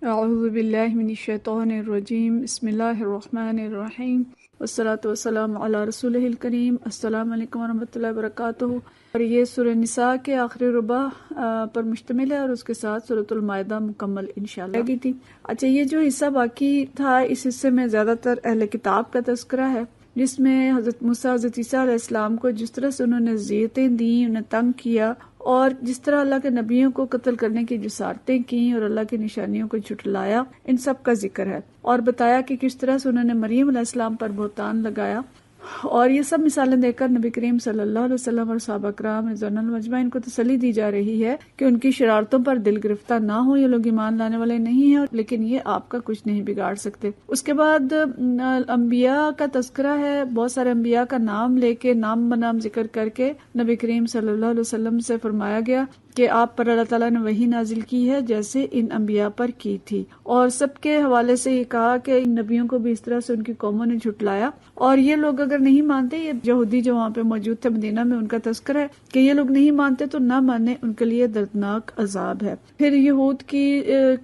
اعوذ باللہ من الشیطان الرجیم، بسم اللہ الرحمن الرحیم، والصلاة والسلام علی رسولہ الکریم۔ السلام علیکم ورحمۃ اللہ وبرکاتہ۔ اور یہ سورہ نساء کے آخری ربع پر مشتمل ہے، اور اس کے ساتھ سورۃ المائدہ مکمل انشاءاللہ لگی تھی۔ اچھا، یہ جو حصہ باقی تھا، اس حصے میں زیادہ تر اہل کتاب کا تذکرہ ہے، جس میں حضرت موسیٰ حضرت عیسیٰ علیہ السلام کو جس طرح سے انہوں نے اذیتیں دیں، انہیں تنگ کیا، اور جس طرح اللہ کے نبیوں کو قتل کرنے کی جسارتیں کیں اور اللہ کی نشانیوں کو جھٹلایا، ان سب کا ذکر ہے، اور بتایا کہ کس طرح سے انہوں نے مریم علیہ السلام پر بہتان لگایا۔ اور یہ سب مثالیں دے کر نبی کریم صلی اللہ علیہ وسلم اور صحابہ کرام رضوان اللہ اجمعین کو تسلی دی جا رہی ہے کہ ان کی شرارتوں پر دل گرفتہ نہ ہو، یہ لوگ ایمان لانے والے نہیں ہیں، لیکن یہ آپ کا کچھ نہیں بگاڑ سکتے۔ اس کے بعد انبیاء کا تذکرہ ہے، بہت سارے انبیاء کا نام لے کے نام بنام ذکر کر کے نبی کریم صلی اللہ علیہ وسلم سے فرمایا گیا کہ آپ پر اللہ تعالیٰ نے وحی نازل کی ہے جیسے ان انبیاء پر کی تھی، اور سب کے حوالے سے یہ کہا کہ ان نبیوں کو بھی اس طرح سے ان کی قوموں نے جھٹلایا، اور یہ لوگ اگر نہیں مانتے، یہ یہودی جو وہاں پہ موجود تھے مدینہ میں، ان کا تذکرہ ہے کہ یہ لوگ نہیں مانتے تو نہ مانے، ان کے لیے دردناک عذاب ہے۔ پھر یہود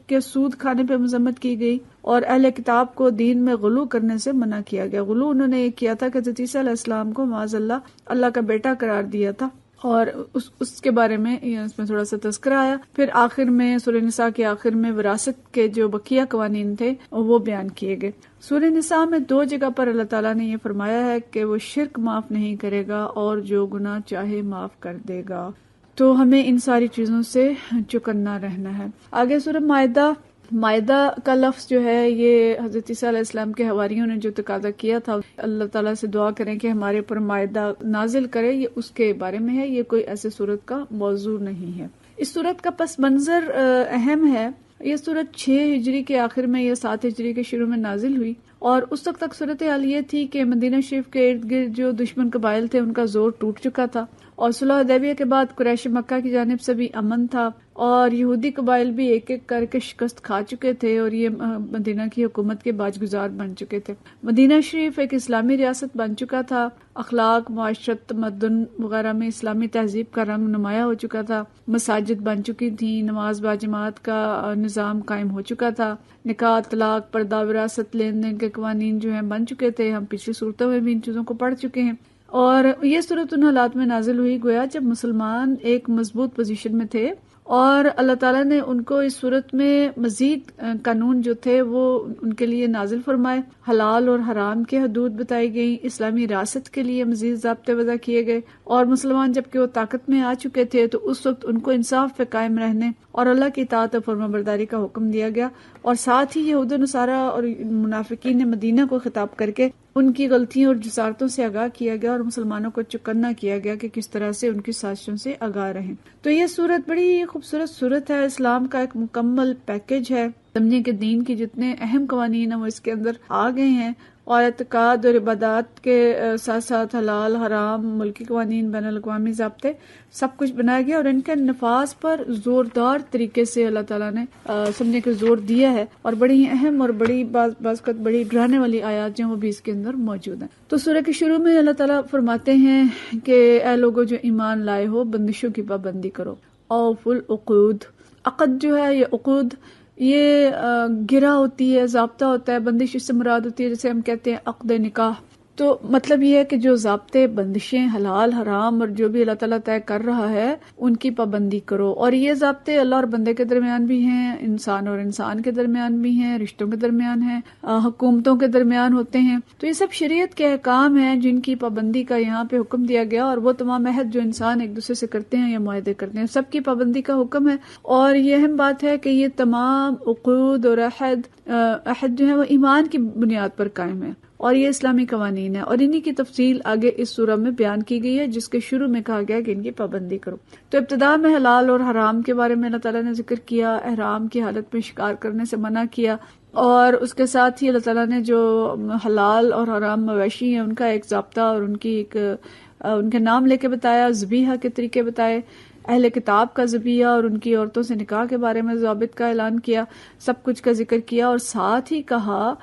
کے سود کھانے پہ مذمت کی گئی، اور اہل کتاب کو دین میں غلو کرنے سے منع کیا گیا۔ غلو انہوں نے یہ کیا تھا کہ حضرت عیسیٰ علیہ السلام کو معاذ اللہ کا بیٹا قرار دیا تھا، اور اس کے بارے میں اس میں تھوڑا سا تذکرہ آیا۔ پھر آخر میں سورہ نساء کے آخر میں وراثت کے جو بقیہ قوانین تھے وہ بیان کیے گئے۔ سورہ نساء میں 2 جگہ پر اللہ تعالیٰ نے یہ فرمایا ہے کہ وہ شرک معاف نہیں کرے گا اور جو گناہ چاہے معاف کر دے گا، تو ہمیں ان ساری چیزوں سے چکنا رہنا ہے۔ آگے سورہ مائدہ کا لفظ جو ہے، یہ حضرت عیسیٰ علیہ السلام کے حواریوں نے جو تقاضا کیا تھا اللہ تعالیٰ سے دعا کریں کہ ہمارے اوپر مائدہ نازل کرے، یہ اس کے بارے میں ہے، یہ کوئی ایسے صورت کا موضوع نہیں ہے۔ اس صورت کا پس منظر اہم ہے۔ یہ صورت 6 ہجری کے آخر میں یا 7 ہجری کے شروع میں نازل ہوئی، اور اس وقت تک صورتحال یہ تھی کہ مدینہ شریف کے ارد گرد جو دشمن قبائل تھے ان کا زور ٹوٹ چکا تھا، اور صلح حدیبیہ کے بعد قریش مکہ کی جانب سے بھی امن تھا، اور یہودی قبائل بھی ایک ایک کر کے شکست کھا چکے تھے، اور یہ مدینہ کی حکومت کے باج گزار بن چکے تھے۔ مدینہ شریف ایک اسلامی ریاست بن چکا تھا، اخلاق، معاشرت، تمدن وغیرہ میں اسلامی تہذیب کا رنگ نمایاں ہو چکا تھا، مساجد بن چکی تھیں، نماز باجماعت کا نظام قائم ہو چکا تھا، نکاح، طلاق، پردہ، وراثت، لین دین کے قوانین جو ہیں بن چکے تھے۔ ہم پچھلی صورتوں میں بھی ان چیزوں کو پڑھ چکے ہیں، اور یہ صورت ان حالات میں نازل ہوئی گویا جب مسلمان ایک مضبوط پوزیشن میں تھے، اور اللہ تعالیٰ نے ان کو اس صورت میں مزید قانون جو تھے وہ ان کے لیے نازل فرمائے، حلال اور حرام کے حدود بتائی گئیں، اسلامی ریاست کے لیے مزید ضابطے وضع کیے گئے، اور مسلمان جبکہ وہ طاقت میں آ چکے تھے تو اس وقت ان کو انصاف پہ قائم رہنے اور اللہ کی اطاعت و فرما برداری کا حکم دیا گیا، اور ساتھ ہی یہود و نصارہ اور منافقین مدینہ کو خطاب کر کے ان کی غلطیوں اور جسارتوں سے آگاہ کیا گیا، اور مسلمانوں کو چکنا کیا گیا کہ کس طرح سے ان کی سازشوں سے آگاہ رہیں۔ تو یہ صورت بڑی خوبصورت صورت ہے، اسلام کا ایک مکمل پیکج ہے، سمجھیں کہ دین کی جتنے اہم قوانین ہیں وہ اس کے اندر آ گئے ہیں، اور اعتقاد اور عبادات کے ساتھ ساتھ حلال، حرام، ملکی قوانین، بین الاقوامی ضابطے، سب کچھ بنایا گیا، اور ان کے نفاذ پر زوردار طریقے سے اللہ تعالیٰ نے سمجھنے کے زور دیا ہے، اور بڑی اہم اور بڑی بعض اوقات بڑی ڈرانے والی آیات جو وہ بھی اس کے اندر موجود ہیں۔ تو سورہ کے شروع میں اللہ تعالیٰ فرماتے ہیں کہ اے لوگوں جو ایمان لائے ہو، بندشوں کی پابندی کرو، اوفوا العقود۔ عقد جو ہے، یہ عقود، یہ گرہ ہوتی ہے، ضابطہ ہوتا ہے۔ بندش اس سے مراد ہوتی ہے جیسے ہم کہتے ہیں عقد نکاح، تو مطلب یہ ہے کہ جو ضابطے، بندشیں، حلال، حرام اور جو بھی اللہ تعالیٰ طے کر رہا ہے ان کی پابندی کرو، اور یہ ضابطے اللہ اور بندے کے درمیان بھی ہیں، انسان اور انسان کے درمیان بھی ہیں، رشتوں کے درمیان ہیں، حکومتوں کے درمیان ہوتے ہیں۔ تو یہ سب شریعت کے احکام ہیں جن کی پابندی کا یہاں پہ حکم دیا گیا، اور وہ تمام عہد جو انسان ایک دوسرے سے کرتے ہیں یا معاہدے کرتے ہیں، سب کی پابندی کا حکم ہے۔ اور یہ اہم بات ہے کہ یہ تمام عقود اور عہد جو ہے وہ ایمان کی بنیاد پر قائم ہے، اور یہ اسلامی قوانین ہے، اور انہی کی تفصیل آگے اس سورہ میں بیان کی گئی ہے، جس کے شروع میں کہا گیا کہ ان کی پابندی کرو۔ تو ابتدا میں حلال اور حرام کے بارے میں اللہ تعالیٰ نے ذکر کیا، احرام کی حالت میں شکار کرنے سے منع کیا، اور اس کے ساتھ ہی اللہ تعالیٰ نے جو حلال اور حرام مویشی ہیں ان کا ایک ضابطہ اور ان کے نام لے کے بتایا، ذبیحہ کے طریقے بتائے، اہل کتاب کا ذبیحہ اور ان کی عورتوں سے نکاح کے بارے میں ضابط کا اعلان کیا، سب کچھ کا ذکر کیا، اور ساتھ ہی کہا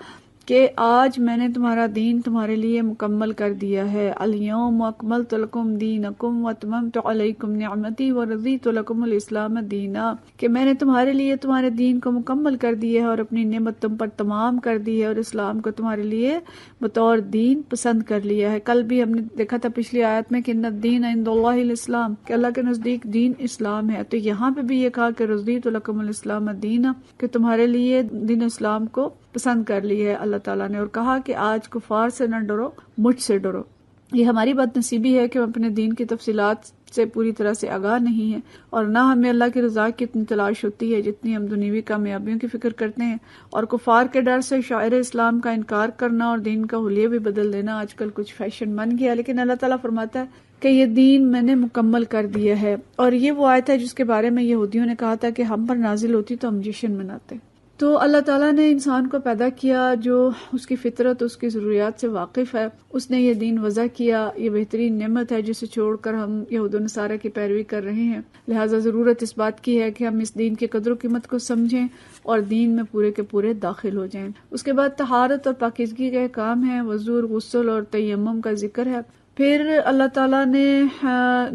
کہ آج میں نے تمہارا دین تمہارے لیے مکمل کر دیا ہے. الیوم اکملت لکم دینکم واتممت علیکم نعمتی ورضیت لکم الاسلام دینا، کہ میں نے تمہارے لیے تمہارے دین کو مکمل کر دیا ہے اور اپنی نعمت تم پر تمام کر دی ہے اور اسلام کو تمہارے لیے بطور دین پسند کر لیا ہے. کل بھی ہم نے دیکھا تھا پچھلی آیت میں کہ ان الدین عند اللہ الاسلام، کہ اللہ کے نزدیک دین اسلام ہے. تو یہاں پہ بھی یہ کہا کہ رضیت لکم الاسلام دینا، کہ تمہارے لیے دین اسلام کو پسند کر لی ہے اللہ تعالیٰ نے، اور کہا کہ آج کفار سے نہ ڈرو، مجھ سے ڈرو. یہ ہماری بد نصیبی ہے کہ ہم اپنے دین کی تفصیلات سے پوری طرح سے آگاہ نہیں ہیں، اور نہ ہمیں اللہ کی رضا کی اتنی تلاش ہوتی ہے جتنی ہم دنیوی کامیابیوں کی فکر کرتے ہیں. اور کفار کے ڈر سے شاعر اسلام کا انکار کرنا اور دین کا حلیہ بھی بدل دینا آج کل کچھ فیشن بن گیا. لیکن اللہ تعالیٰ فرماتا ہے کہ یہ دین میں نے مکمل کر دیا ہے. اور یہ وہ آیت ہے جس کے بارے میں یہودیوں نے کہا تھا کہ ہم پر نازل ہوتی تو ہم جشن مناتے. تو اللہ تعالیٰ نے انسان کو پیدا کیا جو اس کی فطرت اس کی ضروریات سے واقف ہے، اس نے یہ دین وضع کیا. یہ بہترین نعمت ہے جسے چھوڑ کر ہم یہود و نصارہ کی پیروی کر رہے ہیں. لہٰذا ضرورت اس بات کی ہے کہ ہم اس دین کی قدر و قیمت کو سمجھیں اور دین میں پورے کے پورے داخل ہو جائیں. اس کے بعد طہارت اور پاکیزگی کا کام ہے، وضو، غسل اور تیمم کا ذکر ہے. پھر اللہ تعالیٰ نے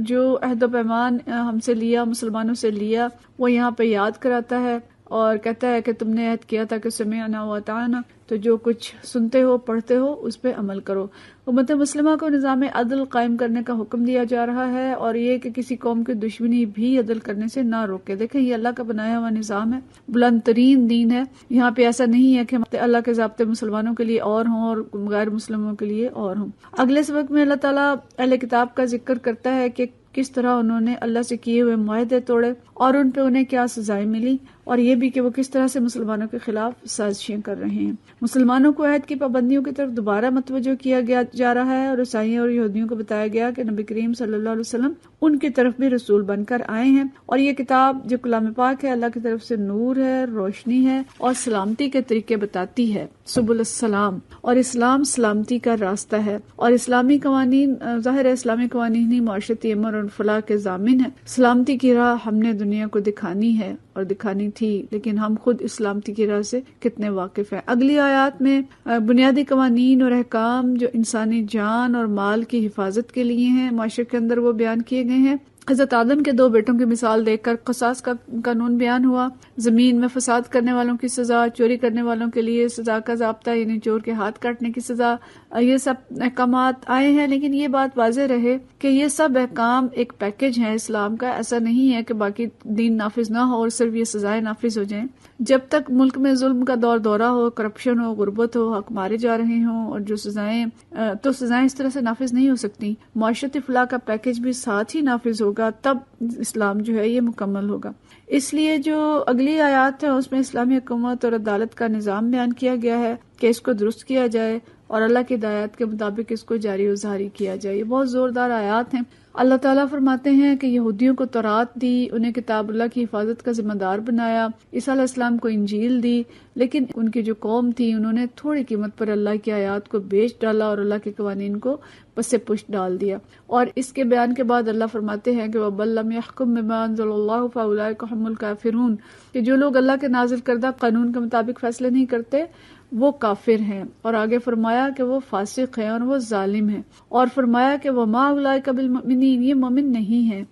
جو عہد و پیمان ہم سے لیا، مسلمانوں سے لیا، وہ یہاں پہ یاد کراتا ہے اور کہتا ہے کہ تم نے عہد کیا تھا کہ سمعنا واطعنا، تو جو کچھ سنتے ہو پڑھتے ہو اس پہ عمل کرو. امت مسلمہ کو نظام عدل قائم کرنے کا حکم دیا جا رہا ہے، اور یہ کہ کسی قوم کی دشمنی بھی عدل کرنے سے نہ روکے. دیکھیں یہ اللہ کا بنایا ہوا نظام ہے، بلند ترین دین ہے. یہاں پہ ایسا نہیں ہے کہ اللہ کے ضابطے مسلمانوں کے لیے اور ہوں اور غیر مسلموں کے لیے اور ہوں. اگلے سبق میں اللہ تعالیٰ اہل کتاب کا ذکر کرتا ہے کہ کس طرح انہوں نے اللہ سے کیے ہوئے معاہدے توڑے اور ان پہ انہیں کیا سزائیں ملی، اور یہ بھی کہ وہ کس طرح سے مسلمانوں کے خلاف سازشیں کر رہے ہیں. مسلمانوں کو عہد کی پابندیوں کی طرف دوبارہ متوجہ کیا جا رہا ہے، اور عیسائیوں اور یہودیوں کو بتایا گیا کہ نبی کریم صلی اللہ علیہ وسلم ان کی طرف بھی رسول بن کر آئے ہیں، اور یہ کتاب جو کلام پاک ہے اللہ کی طرف سے نور ہے، روشنی ہے اور سلامتی کے طریقے بتاتی ہے، سبل السلام. اور اسلام سلامتی کا راستہ ہے، اور اسلامی قوانین ظاہر ہے اسلامی قوانین ہی معاشرتی امن اور فلاح کے ضامن ہیں. سلامتی کی راہ ہم نے دنیا کو دکھانی ہے اور دکھانی تھی، لیکن ہم خود اس سلامتی کی راہ سے کتنے واقف ہیں. اگلی آیات میں بنیادی قوانین اور احکام جو انسانی جان اور مال کی حفاظت کے لیے ہیں معاشرے کے اندر وہ بیان کیے گئے ہیں. حضرت آدم کے 2 بیٹوں کی مثال دیکھ کر قصاص کا قانون بیان ہوا. زمین میں فساد کرنے والوں کی سزا، چوری کرنے والوں کے لیے سزا کا ضابطہ یعنی چور کے ہاتھ کاٹنے کی سزا، یہ سب احکامات آئے ہیں. لیکن یہ بات واضح رہے کہ یہ سب احکام ایک پیکج ہیں اسلام کا. ایسا نہیں ہے کہ باقی دین نافذ نہ ہو اور صرف یہ سزائیں نافذ ہو جائیں. جب تک ملک میں ظلم کا دور دورہ ہو، کرپشن ہو، غربت ہو، حق مارے جا رہے ہوں، اور جو سزائیں اس طرح سے نافذ نہیں ہو سکتی. معاشرتی فلاح کا پیکج بھی ساتھ ہی نافذ ہوگا، تب اسلام جو ہے یہ مکمل ہوگا. اس لیے جو اگلی آیات ہے اس میں اسلامی حکومت اور عدالت کا نظام بیان کیا گیا ہے کہ اس کو درست کیا جائے اور اللہ کی ہدایات کے مطابق اس کو جاری و ساری کیا جائے. یہ بہت زوردار آیات ہیں. اللہ تعالیٰ فرماتے ہیں کہ یہودیوں کو تورات دی، انہیں کتاب اللہ کی حفاظت کا ذمہ دار بنایا، عیسیٰ علیہ السلام کو انجیل دی، لیکن ان کی جو قوم تھی انہوں نے تھوڑی قیمت پر اللہ کی آیات کو بیچ ڈالا اور اللہ کے قوانین کو پس پشت ڈال دیا. اور اس کے بیان کے بعد اللہ فرماتے ہیں کہ وَمَن لَّمْ يَحْكُم بِمَا أَنزَلَ اللَّهُ فَأُولَٰئِكَ هُمُ الْكَافِرُونَ، کہ جو لوگ اللہ کے نازل کردہ قانون کے مطابق فیصلے نہیں کرتے وہ کافر ہیں. اور آگے فرمایا کہ وہ فاسق ہیں اور وہ ظالم ہیں، اور فرمایا کہ وَمَا أُولَٰئِكَ بِالْمُؤْمِنِينَ، یہ مومن نہیں ہیں.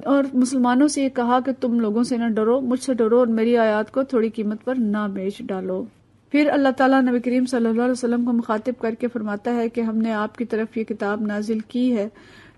اور مسلمانوں سے یہ کہا کہ تم لوگوں سے نہ ڈرو، مجھ سے ڈرو اور میری آیات کو تھوڑی قیمت پر نہ بیچ ڈالو. پھر اللہ تعالیٰ نبی کریم صلی اللہ علیہ وسلم کو مخاطب کر کے فرماتا ہے کہ ہم نے آپ کی طرف یہ کتاب نازل کی ہے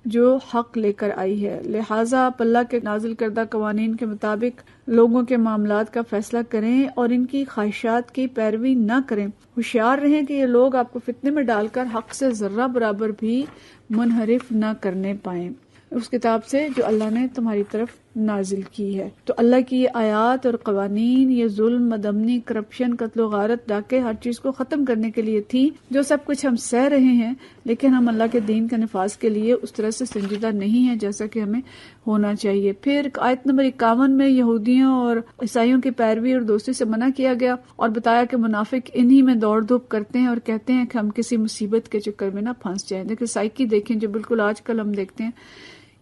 جو حق لے کر آئی ہے، لہٰذا آپ اللہ کے نازل کردہ قوانین کے مطابق لوگوں کے معاملات کا فیصلہ کریں اور ان کی خواہشات کی پیروی نہ کریں. ہوشیار رہیں کہ یہ لوگ آپ کو فتنے میں ڈال کر حق سے ذرہ برابر بھی منحرف نہ کرنے پائیں اس کتاب سے جو اللہ نے تمہاری طرف نازل کی ہے. تو اللہ کی یہ آیات اور قوانین یہ ظلم، مدمنی، کرپشن، قتل و غارت، ڈاکے، ہر چیز کو ختم کرنے کے لیے تھی جو سب کچھ ہم سہ رہے ہیں، لیکن ہم اللہ کے دین کے نفاذ کے لیے اس طرح سے سنجیدہ نہیں ہیں جیسا کہ ہمیں ہونا چاہیے. پھر آیت نمبر 51 میں یہودیوں اور عیسائیوں کی پیروی اور دوستی سے منع کیا گیا اور بتایا کہ منافق انہی میں دوڑ دھوپ کرتے ہیں اور کہتے ہیں کہ ہم کسی مصیبت کے چکر میں نہ پھنس جائیں. دیکھیں سائیکی دیکھیں جو بالکل آج کل ہم دیکھتے ہیں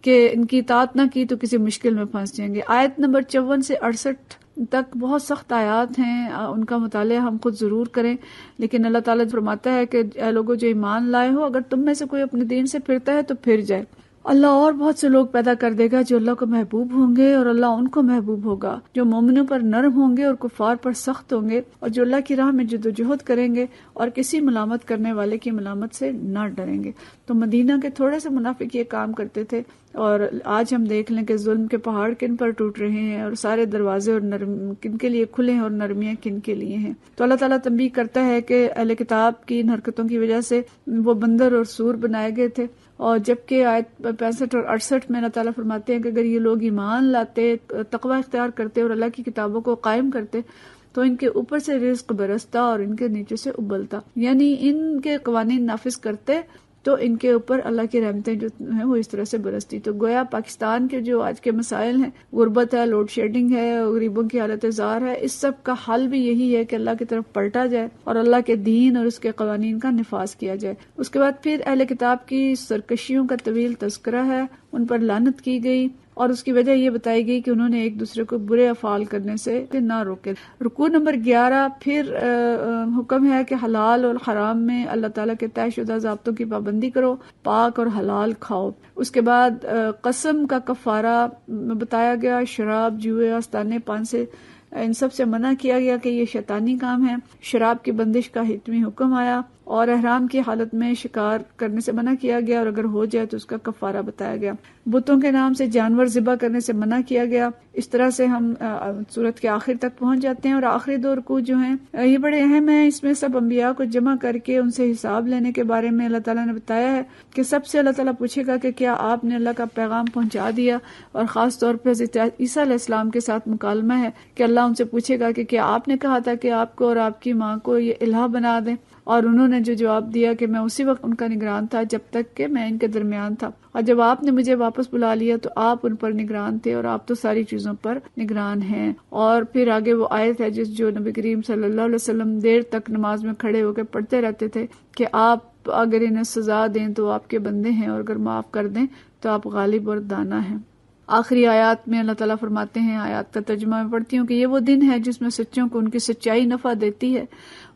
کہ ان کی اطاعت نہ کی تو کسی مشکل میں پھنس جائیں گے. آیت نمبر 54 سے 68 تک بہت سخت آیات ہیں، ان کا مطالعہ ہم خود ضرور کریں، لیکن اللہ تعالیٰ فرماتا ہے کہ اے لوگوں جو ایمان لائے ہو، اگر تم میں سے کوئی اپنے دین سے پھرتا ہے تو پھر جائے۔ اللہ اور بہت سے لوگ پیدا کر دے گا جو اللہ کو محبوب ہوں گے اور اللہ ان کو محبوب ہوگا، جو مومنوں پر نرم ہوں گے اور کفار پر سخت ہوں گے، اور جو اللہ کی راہ میں جدوجہد کریں گے اور کسی ملامت کرنے والے کی ملامت سے نہ ڈریں گے۔ تو مدینہ کے تھوڑے سے منافق یہ کام کرتے تھے، اور آج ہم دیکھ لیں کہ ظلم کے پہاڑ کن پر ٹوٹ رہے ہیں، اور سارے دروازے اور کن کے لیے کھلے ہیں اور نرمیاں کن کے لیے ہیں۔ تو اللہ تعالیٰ تنبیہ کرتا ہے کہ اہل کتاب کی ان حرکتوں کی وجہ سے وہ بندر اور سور بنائے گئے تھے، اور جبکہ آیت 65 اور 68 میں اللہ تعالیٰ فرماتے ہیں کہ اگر یہ لوگ ایمان لاتے، تقوی اختیار کرتے اور اللہ کی کتابوں کو قائم کرتے تو ان کے اوپر سے رزق برستا اور ان کے نیچے سے ابلتا، یعنی ان کے قوانین نافذ کرتے تو ان کے اوپر اللہ کی رحمتیں جو ہیں وہ اس طرح سے برستی۔ تو گویا پاکستان کے جو آج کے مسائل ہیں، غربت ہے، لوڈ شیڈنگ ہے، غریبوں کی حالت زار ہے، اس سب کا حل بھی یہی ہے کہ اللہ کی طرف پلٹا جائے اور اللہ کے دین اور اس کے قوانین کا نفاذ کیا جائے۔ اس کے بعد پھر اہل کتاب کی سرکشیوں کا طویل تذکرہ ہے، ان پر لعنت کی گئی، اور اس کی وجہ یہ بتائی گئی کہ انہوں نے ایک دوسرے کو برے افعال کرنے سے نہ روکے۔ رکوع نمبر 11 پھر حکم ہے کہ حلال اور حرام میں اللہ تعالیٰ کے طے شدہ ضابطوں کی پابندی کرو، پاک اور حلال کھاؤ۔ اس کے بعد قسم کا کفارہ بتایا گیا، شراب، جوئے، آستانے، پان سے ان سب سے منع کیا گیا کہ یہ شیطانی کام ہے۔ شراب کی بندش کا حتمی حکم آیا، اور احرام کی حالت میں شکار کرنے سے منع کیا گیا، اور اگر ہو جائے تو اس کا کفارہ بتایا گیا۔ بتوں کے نام سے جانور ذبح کرنے سے منع کیا گیا۔ اس طرح سے ہم سورت کے آخر تک پہنچ جاتے ہیں، اور آخری دو رکوع جو ہیں یہ بڑے اہم ہیں۔ اس میں سب انبیاء کو جمع کر کے ان سے حساب لینے کے بارے میں اللہ تعالیٰ نے بتایا ہے کہ سب سے اللہ تعالیٰ پوچھے گا کہ کیا آپ نے اللہ کا پیغام پہنچا دیا، اور خاص طور پہ حضرت عیسیٰ علیہ السلام کے ساتھ مکالمہ ہے کہ اللہ ان سے پوچھے گا کہ کیا آپ نے کہا تھا کہ آپ کو اور آپ کی ماں کو یہ الہ بنا دیں، اور انہوں نے جو جواب دیا کہ میں اسی وقت ان کا نگران تھا جب تک کہ میں ان کے درمیان تھا، اور جب آپ نے مجھے واپس بلا لیا تو آپ ان پر نگران تھے، اور آپ تو ساری چیزوں پر نگران ہیں۔ اور پھر آگے وہ آیت ہے جو نبی کریم صلی اللہ علیہ وسلم دیر تک نماز میں کھڑے ہو کے پڑھتے رہتے تھے کہ آپ اگر انہیں سزا دیں تو آپ کے بندے ہیں، اور اگر معاف کر دیں تو آپ غالب اور دانا ہیں۔ آخری آیات میں اللہ تعالیٰ فرماتے ہیں، آیات کا ترجمہ میں پڑھتی ہوں، کہ یہ وہ دن ہے جس میں سچوں کو ان کی سچائی نفع دیتی ہے،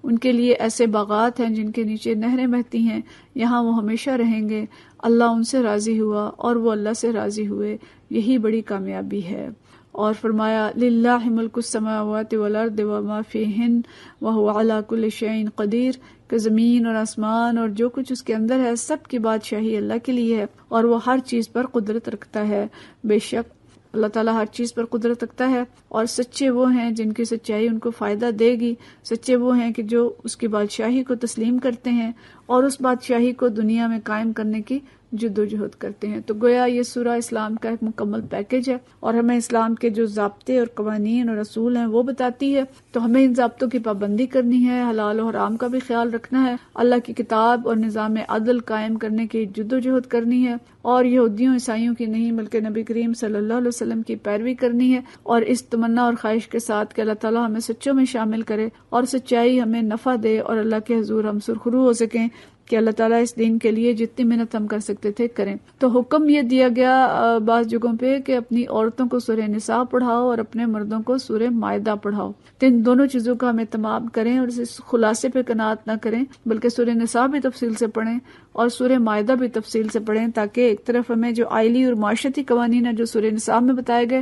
ان کے لیے ایسے باغات ہیں جن کے نیچے نہریں بہتی ہیں، یہاں وہ ہمیشہ رہیں گے، اللہ ان سے راضی ہوا اور وہ اللہ سے راضی ہوئے، یہی بڑی کامیابی ہے۔ اور فرمایا للہ ملک السماوات والارض وما فیہن وہو علی کل شیء قدیر، کہ زمین اور آسمان اور جو کچھ اس کے اندر ہے سب کی بادشاہی اللہ کے لیے ہے، اور وہ ہر چیز پر قدرت رکھتا ہے۔ بے شک اللہ تعالیٰ ہر چیز پر قدرت رکھتا ہے، اور سچے وہ ہیں جن کی سچائی ان کو فائدہ دے گی، سچے وہ ہیں کہ جو اس کی بادشاہی کو تسلیم کرتے ہیں اور اس بادشاہی کو دنیا میں قائم کرنے کی جدوجہد کرتے ہیں۔ تو گویا یہ سورہ اسلام کا ایک مکمل پیکج ہے، اور ہمیں اسلام کے جو ضابطے اور قوانین اور اصول ہیں وہ بتاتی ہے، تو ہمیں ان ضابطوں کی پابندی کرنی ہے، حلال و حرام کا بھی خیال رکھنا ہے، اللہ کی کتاب اور نظام عدل قائم کرنے کی جدوجہد کرنی ہے، اور یہودیوں عیسائیوں کی نہیں بلکہ نبی کریم صلی اللہ علیہ وسلم کی پیروی کرنی ہے، اور اس تمنا اور خواہش کے ساتھ کہ اللہ تعالیٰ ہمیں سچوں میں شامل کرے اور سچائی ہمیں نفع دے، اور اللہ کے حضور ہم سرخرو ہو سکیں کہ اللہ تعالیٰ اس دین کے لیے جتنی محنت ہم کر سکتے تھے کریں۔ تو حکم یہ دیا گیا بعض جگہوں پہ کہ اپنی عورتوں کو سورہ نساء پڑھاؤ اور اپنے مردوں کو سورہ مائدہ پڑھاؤ، تو ان دونوں چیزوں کا ہم اہتمام کریں اور اس خلاصے پہ قناعت نہ کریں، بلکہ سورہ نساء بھی تفصیل سے پڑھیں اور سورہ مائدہ بھی تفصیل سے پڑھیں، تاکہ ایک طرف ہمیں جو آئلی اور معاشرتی قوانین ہیں جو سورہ نساء میں بتائے گئے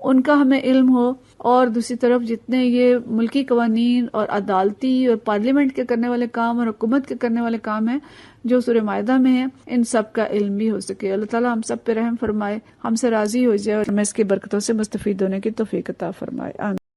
ان کا ہمیں علم ہو، اور دوسری طرف جتنے یہ ملکی قوانین اور عدالتی اور پارلیمنٹ کے کرنے والے کام اور حکومت کے کرنے والے کام ہیں جو سورہ مائدہ میں ہیں، ان سب کا علم بھی ہو سکے۔ اللہ تعالیٰ ہم سب پہ رحم فرمائے، ہم سے راضی ہو جائے، اور ہمیں اس کی برکتوں سے مستفید ہونے کی توفیق عطا فرمائے، آمین۔